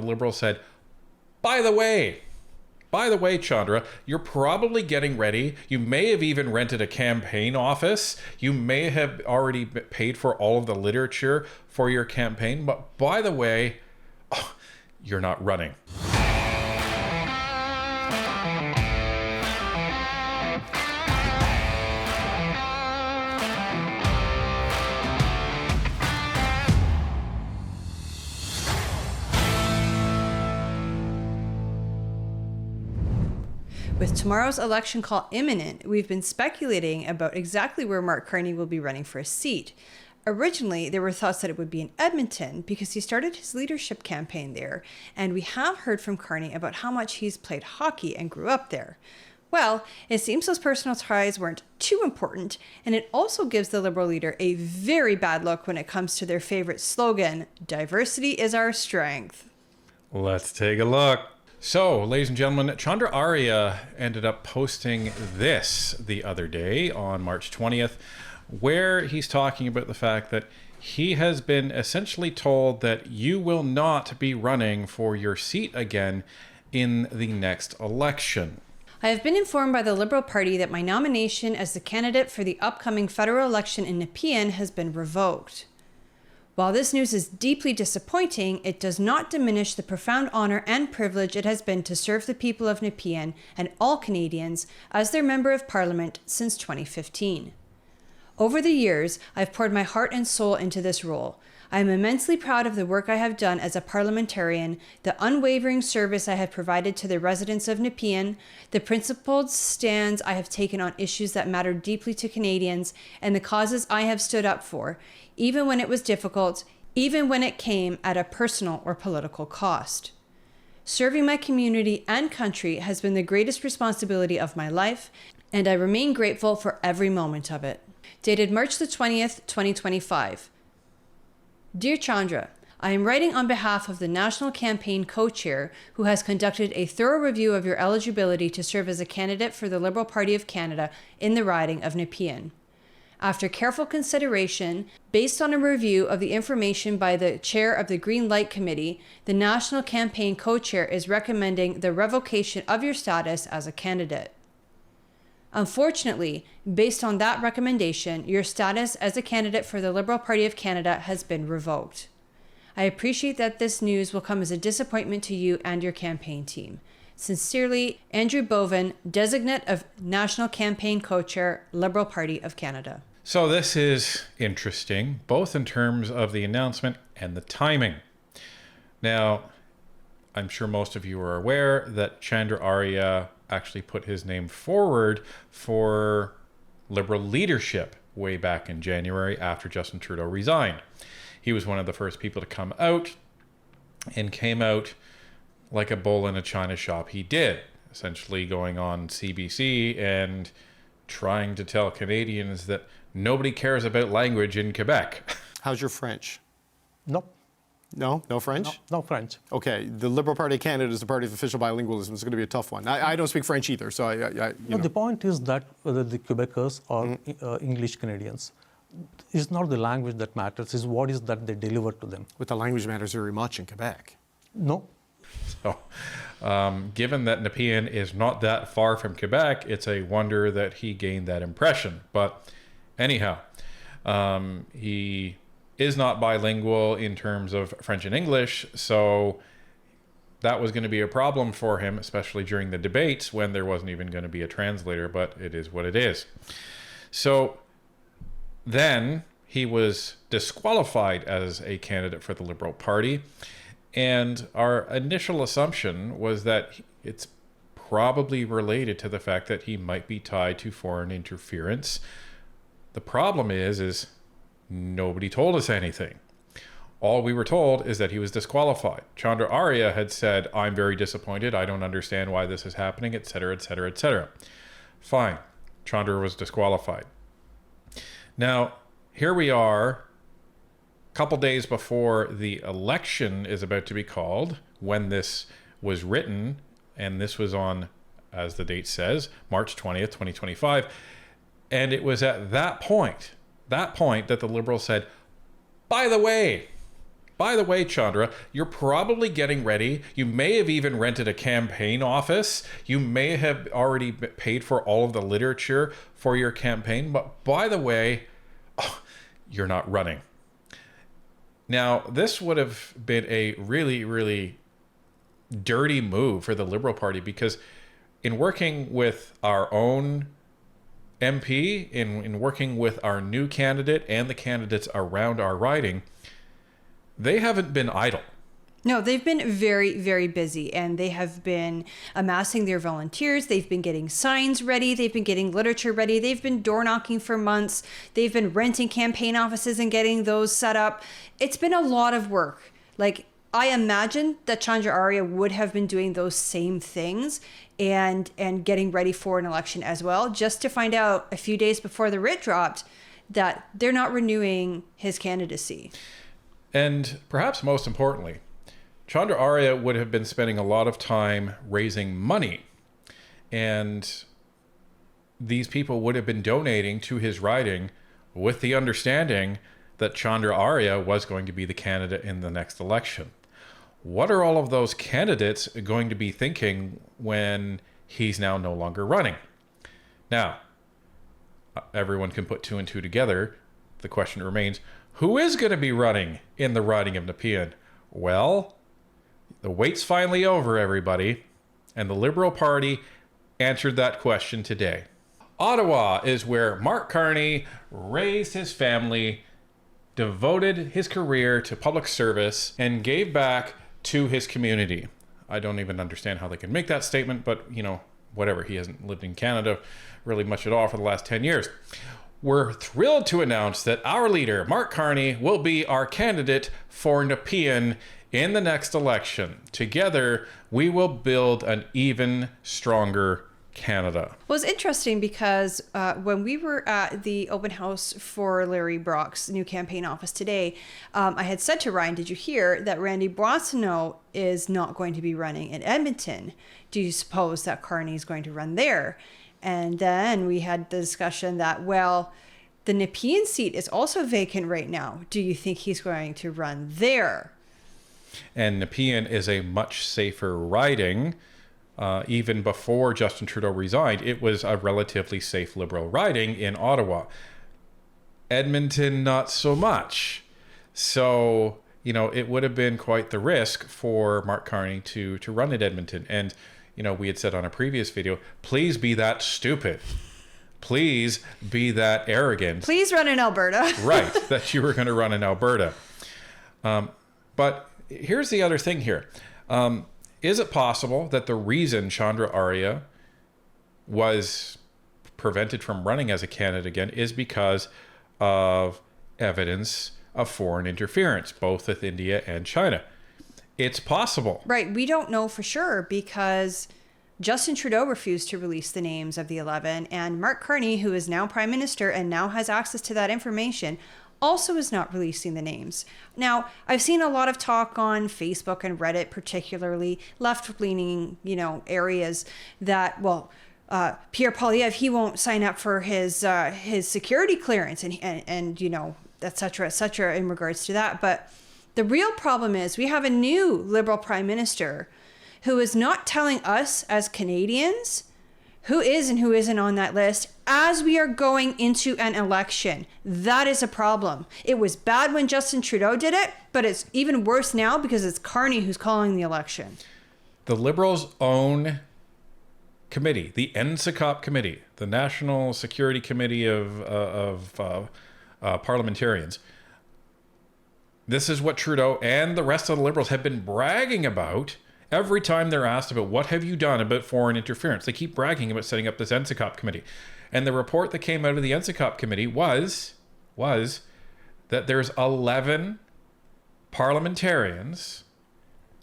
Liberals said, by the way, Chandra, you're probably getting ready. You may have even rented a campaign office. You may have already paid for all of the literature for your campaign. But by the way, you're not running. With tomorrow's election call imminent, we've been speculating about exactly where Mark Carney will be running for a seat. Originally, there were thoughts that it would be in Edmonton because he started his leadership campaign there, and we have heard from Carney about how much he's played hockey and grew up there. Well, it seems those personal ties weren't too important, and it also gives the Liberal leader a very bad look when it comes to their favorite slogan, diversity is our strength. Let's take a look. So, ladies and gentlemen, Chandra Arya ended up posting this the other day on March 20th, where he's talking about the fact that he has been essentially told that you will not be running for your seat again in the next election. I have been informed by the Liberal Party that my nomination as the candidate for the upcoming federal election in Nepean has been revoked. While this news is deeply disappointing, it does not diminish the profound honor and privilege it has been to serve the people of Nepean and all Canadians as their Member of Parliament since 2015. Over the years, I've poured my heart and soul into this role. I am immensely proud of the work I have done as a parliamentarian, the unwavering service I have provided to the residents of Nepean, the principled stands I have taken on issues that matter deeply to Canadians, and the causes I have stood up for, even when it was difficult, even when it came at a personal or political cost. Serving my community and country has been the greatest responsibility of my life, and I remain grateful for every moment of it. Dated March the 20th, 2025. Dear Chandra, I am writing on behalf of the National Campaign Co-Chair, who has conducted a thorough review of your eligibility to serve as a candidate for the Liberal Party of Canada in the riding of Nepean. After careful consideration, based on a review of the information by the Chair of the Green Light Committee, the National Campaign Co-Chair is recommending the revocation of your status as a candidate. Unfortunately, based on that recommendation, your status as a candidate for the Liberal Party of Canada has been revoked. I appreciate that this news will come as a disappointment to you and your campaign team. Sincerely, Andrew Boven, Designate of National Campaign Co-Chair, Liberal Party of Canada. So this is interesting, both in terms of the announcement and the timing. Now, I'm sure most of you are aware that Chandra Arya actually put his name forward for Liberal leadership way back in January after Justin Trudeau resigned. He was one of the first people to come out, and came out like a bull in a china shop. He did, essentially going on CBC and trying to tell Canadians that nobody cares about language in Quebec. How's your French? Nope. No? No French? No French. Okay. The Liberal Party of Canada is the party of official bilingualism. It's going to be a tough one. I don't speak French either, so The point is that whether the Quebecers or English Canadians, it's not the language that matters, it's what is that they deliver to them. But the language matters very much in Quebec. No. So, given that Nepean is not that far from Quebec, it's a wonder that he gained that impression. But anyhow, he is not bilingual in terms of French and English, so that was going to be a problem for him, especially during the debates when there wasn't even going to be a translator, but it is what it is. So then he was disqualified as a candidate for the Liberal Party, and our initial assumption was that it's probably related to the fact that he might be tied to foreign interference. The problem is nobody told us anything. All we were told is that he was disqualified. Chandra Arya had said, I'm very disappointed. I don't understand why this is happening, etc., etc., etc. Fine. Chandra was disqualified. Now, here we are, a couple days before the election is about to be called, when this was written, and this was on, as the date says, March 20th, 2025. And it was at that point that the Liberals said, by the way, By the way, Chandra, you're probably getting ready. You may have even rented a campaign office. You may have already paid for all of the literature for your campaign. But by the way, you're not running. Now, this would have been a really, really dirty move for the Liberal Party, because in working with our own MP, in working with our new candidate and the candidates around our riding, they haven't been idle. No, they've been very, very busy, and they have been amassing their volunteers. They've been getting signs ready. They've been getting literature ready. They've been door knocking for months. They've been renting campaign offices and getting those set up. It's been a lot of work. Like, I imagine that Chandra Arya would have been doing those same things and getting ready for an election as well, just to find out a few days before the writ dropped that they're not renewing his candidacy. And perhaps most importantly, Chandra Arya would have been spending a lot of time raising money, and these people would have been donating to his riding with the understanding that Chandra Arya was going to be the candidate in the next election. What are all of those candidates going to be thinking when he's now no longer running? Now, everyone can put two and two together. The question remains, who is going to be running in the riding of Nepean? Well, the wait's finally over, everybody, and the Liberal Party answered that question today. Ottawa is where Mark Carney raised his family, devoted his career to public service, and gave back to his community. I don't even understand how they can make that statement, but, you know, whatever. He hasn't lived in Canada really much at all for the last 10 years. We're thrilled to announce that our leader, Mark Carney, will be our candidate for Nepean in the next election. Together, we will build an even stronger Canada. Well, it's interesting because when we were at the open house for Larry Brock's new campaign office today, I had said to Ryan, did you hear that Randy Boissonnault is not going to be running in Edmonton? Do you suppose that Carney is going to run there? And then we had the discussion that, well, the Nepean seat is also vacant right now. Do you think he's going to run there? And Nepean is a much safer riding. Even before Justin Trudeau resigned, it was a relatively safe Liberal riding in Ottawa. Edmonton, not so much. So, you know, it would have been quite the risk for Mark Carney to run at Edmonton. And, you know, we had said on a previous video, please be that stupid. Please be that arrogant. Please run in Alberta. Right, that you were going to run in Alberta. But here's the other thing here. Is it possible that the reason Chandra Arya was prevented from running as a candidate again is because of evidence of foreign interference, both with India and China? It's possible. Right. We don't know for sure because Justin Trudeau refused to release the names of the 11, and Mark Carney, who is now Prime Minister and now has access to that information, also is not releasing the names. Now, I've seen a lot of talk on Facebook and Reddit, particularly left-leaning, areas that, Pierre Poilievre, he won't sign up for his security clearance and et cetera, in regards to that. But the real problem is we have a new Liberal Prime Minister who is not telling us as Canadians who is and who isn't on that list as we are going into an election. That is a problem. It was bad when Justin Trudeau did it, but it's even worse now because it's Carney who's calling the election. The Liberals' own committee, the NSICOP committee, the National Security Committee of Parliamentarians, this is what Trudeau and the rest of the Liberals have been bragging about. Every time they're asked about what have you done about foreign interference, they keep bragging about setting up this NSICOP committee. And the report that came out of the NSICOP committee was that there's 11 parliamentarians,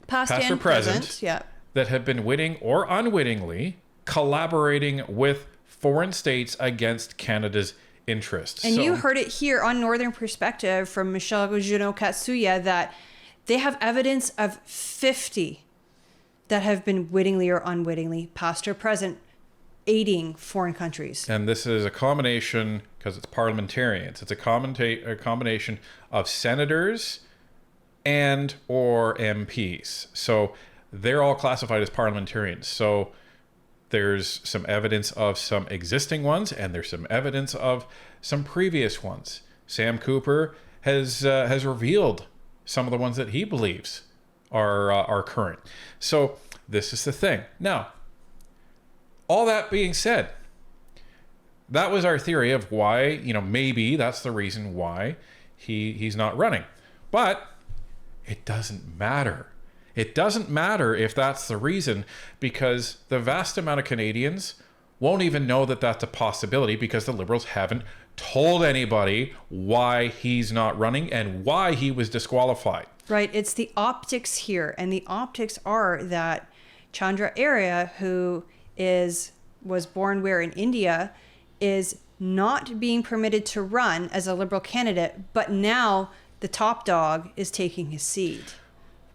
past or present, yeah, that have been witting or unwittingly collaborating with foreign states against Canada's interests. And you heard it here on Northern Perspective from Michelle Junot-Katsuya that they have evidence of 50 that have been wittingly or unwittingly, past or present, aiding foreign countries. And this is a combination, because it's parliamentarians, it's a combination of senators and or MPs. So they're all classified as parliamentarians. So there's some evidence of some existing ones, and there's some evidence of some previous ones. Sam Cooper has revealed some of the ones that he believes are current. So this is the thing. Now, all that being said, that was our theory of why, maybe that's the reason why he's not running. But it doesn't matter. It doesn't matter if that's the reason, because the vast amount of Canadians won't even know that that's a possibility, because the Liberals haven't told anybody why he's not running and why he was disqualified. Right. It's the optics here. And the optics are that Chandra Arya, who was born where in India, is not being permitted to run as a Liberal candidate, but now the top dog is taking his seat.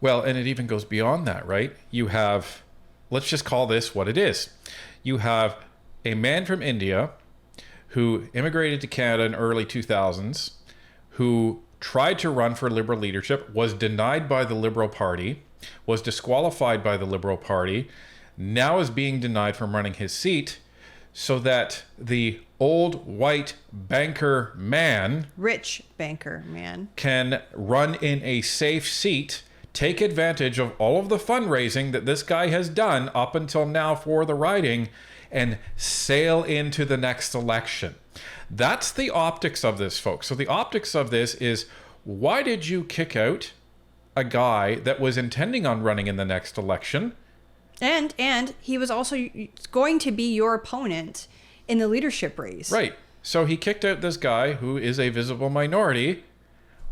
Well, and it even goes beyond that, right? You have, let's just call this what it is. You have a man from India who immigrated to Canada in early 2000s, who tried to run for Liberal leadership, was denied by the Liberal Party, was disqualified by the Liberal Party, now is being denied from running his seat, so that the old white banker man, rich banker man, can run in a safe seat, take advantage of all of the fundraising that this guy has done up until now for the riding, and sail into the next election. That's the optics of this, folks. So the optics of this is, why did you kick out a guy that was intending on running in the next election? And he was also going to be your opponent in the leadership race. Right. So he kicked out this guy who is a visible minority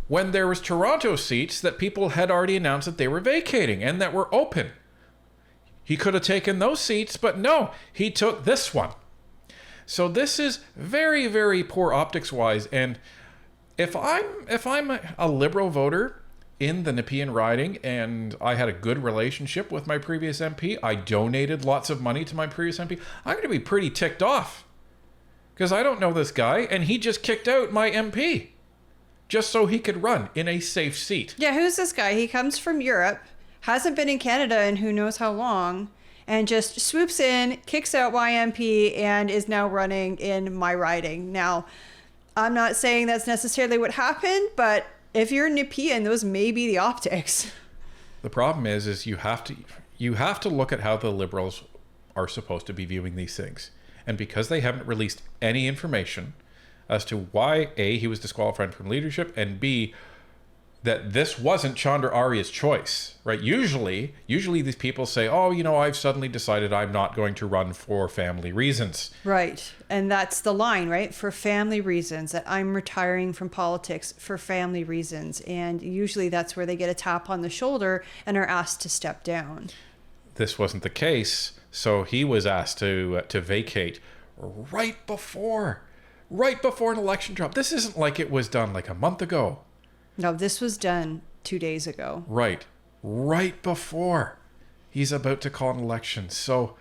when there was Toronto seats that people had already announced that they were vacating and that were open. He could have taken those seats, but no, he took this one. So this is very, very poor optics wise. And if I'm a Liberal voter in the Nepean riding and I had a good relationship with my previous MP, I donated lots of money to my previous MP, I'm going to be pretty ticked off because I don't know this guy and he just kicked out my MP just so he could run in a safe seat. Yeah, who's this guy? He comes from Europe, hasn't been in Canada in who knows how long, and just swoops in, kicks out my MP, and is now running in my riding. Now, I'm not saying that's necessarily what happened, but if you're Nepean, those may be the optics. The problem is you have to look at how the Liberals are supposed to be viewing these things. And because they haven't released any information as to why, A, he was disqualified from leadership, and B, that this wasn't Chandra Arya's choice, right? Usually these people say, oh, I've suddenly decided I'm not going to run for family reasons. Right. And that's the line, right? For family reasons, that I'm retiring from politics for family reasons. And usually that's where they get a tap on the shoulder and are asked to step down. This wasn't the case. So he was asked to vacate right before an election drop. This isn't like it was done like a month ago. No, this was done 2 days ago. Right before he's about to call an election. So,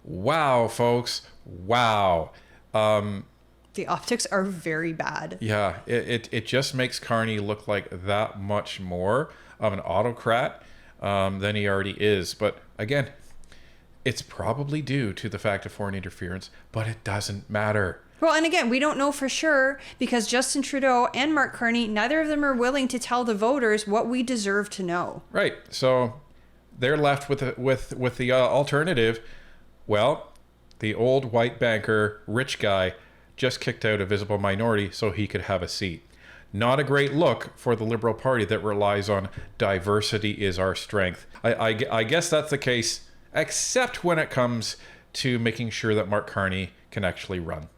wow, folks, wow. The optics are very bad. Yeah, it just makes Carney look like that much more of an autocrat than he already is. But again, it's probably due to the fact of foreign interference, but it doesn't matter. Well, and again, we don't know for sure because Justin Trudeau and Mark Carney, neither of them are willing to tell the voters what we deserve to know. Right. So they're left with the alternative. Well, the old white banker, rich guy, just kicked out a visible minority so he could have a seat. Not a great look for the Liberal Party that relies on diversity is our strength. I guess that's the case, except when it comes to making sure that Mark Carney can actually run.